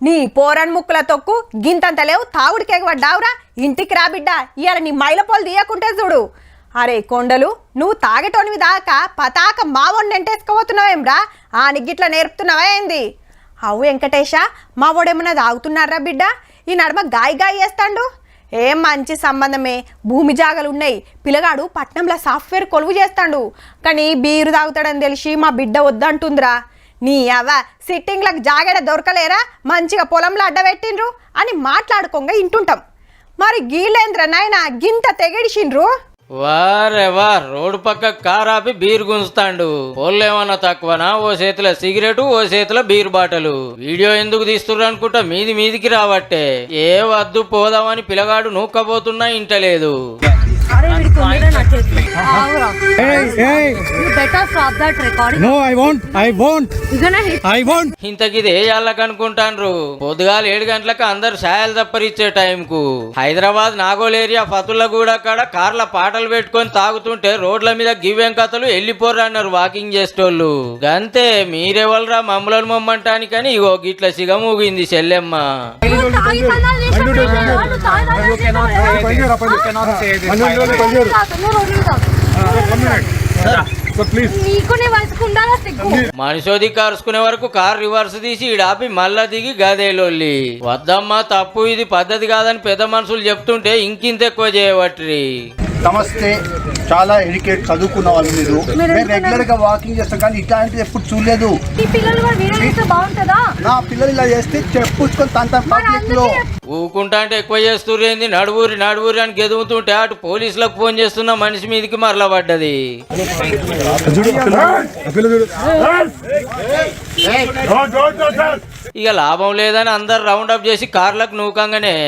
నీ పోరన్ ముక్కుల తొక్కు గింతంత లేవు తాగుడికి ఎగబడ్డావురా ఇంటికి రా బిడ్డ ఇవాళ నీ మైలపోలు తీయకుంటే చూడు. అరే కొండలు నువ్వు తాగేటోనివి దాకా పతాక మావోడిని ఎంటేసుకోబోతున్నావేమ్రా ఆ నిగ్గిట్లా నేర్పుతున్నావా ఏంది? అవు వెంకటేశ మావోడేమన్నా తాగుతున్నారా బిడ్డ? ఈ నడమ గాయ గాయ చేస్తాడు. ఏం మంచి సంబంధమే, భూమి జాగలు ఉన్నాయి. పిల్లగాడు పట్నంలో సాఫ్ట్వేర్ కొలువు చేస్తాడు, కానీ బీరు తాగుతాడని తెలిసి మా బిడ్డ వద్దంటుందిరా. నీ అవ సిట్టింగ్లకు జాగడ దొరకలేరా, మంచిగా పొలంలో అడ్డబెట్టిండ్రు అని మాట్లాడుకోగా ఇంటుంటాం. మరి గీళ్ళేంద్ర నాయన గింత తెగిడిచిండ్రు. వారే వా రోడ్డు పక్క కార్ ఆపి బీర్ గుంజుతాండు. పోలేమన్నా తక్కువనా? ఓ చేతిలో సిగరెట్, ఓ చేతిలో బీర్ బాటలు. వీడియో ఎందుకు తీస్తుర్రు అనుకుంటా మీదికి రావట్టే. ఏ వద్దు పోదామని పిల్లగాడు నూక్కపోతున్నా ఇంటలేదు. ఇంతకిదే యాళ్ళకనుకుంటాన్రు. పొద్దుగాల 7 గంటలకు అందరు ఛాయలు తప్పరిచ్చే టైంకు హైదరాబాద్ నాగోల్ ఏరియా ఫతుల్లగూడ కాడ కార్ల పాటలు పెట్టుకొని తాగుతుంటే రోడ్ల మీద గివ్వేం కథలు వెళ్ళిపోర్రు అన్నారు వాకింగ్ చేసేటోళ్ళు. గంతే మీరెవల్రా మమ్మలను మమ్మంటానికని ఇగో గిట్ల సిగమూగింది చెల్లెమ్మ. మనిషోది కరుచుకునే వరకు కార్ రివర్స్ తీసి ఈడాపి మళ్ళా దిగి గదేలోల్లి. వద్దమ్మా తప్పు, ఇది పద్ధతి కాదని పెద్ద మనుషులు చెప్తుంటే ఇంకింత ఎక్కువ చేయబట్టి. నమస్తే, చాలా ఎడ్యుకేట్ చదువుకున్న వాళ్ళు మీరు. మేము రెగ్యులర్ గా వాకింగ్ చేస్తాం కానీ ఇట్లాంటిది ఎప్పుడు చూడలేదు. నా పిల్లలు ఇలా చేస్తే చెప్పుకొని పబ్లిక్ లో ఊకుంటా అంటే ఎక్కువ చేస్తుర్రేంది? నడువురి అని గెదుగుతుంటే అటు పోలీసులకు ఫోన్ చేస్తున్న మనిషి మీదకి మరల పడ్డది. ఇక లాభం లేదని అందరు రౌండ్ అప్ చేసి కార్లకు నూకంగానే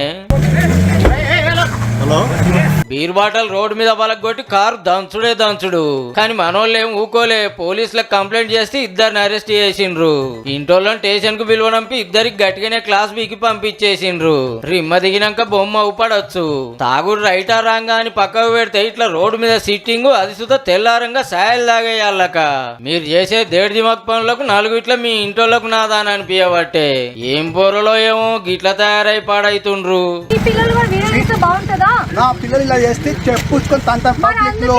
బీర్ బాటల్ రోడ్డు మీద పలగొట్టి కారు దంచుడు. కానీ మనోళ్ళేం ఊకోలే. పోలీసులకు కంప్లైంట్ చేస్తే ఇద్దరిని అరెస్ట్ చేసిండ్రు. ఇంటోళ్ళని స్టేషన్ కు పిలువనంపి ఇద్దరికి గట్టిగానే క్లాస్ బీకి పంపించేసిండ్రు. రిమ్మ దిగినాక బొమ్మ ఊపడొచ్చు. తాగుడు రైటా రాంగా అని పక్కకు పెడితే ఇట్లా రోడ్డు మీద సిట్టింగ్, అది సుత తెల్లారంగా సాయలు తాగేయాలక. మీరు చేసే దేడి దిమాగ్ పనులకు 4 ఇట్లా మీ ఇంటోళ్ళకు నాదాని అనిపించబట్టే. ఏం పోరలో ఏమో గిట్ల తయారై పాడైతుండ్రు. నా పిల్లలు ఇలా చేస్తే చెప్పుకొని పబ్లిక్ లో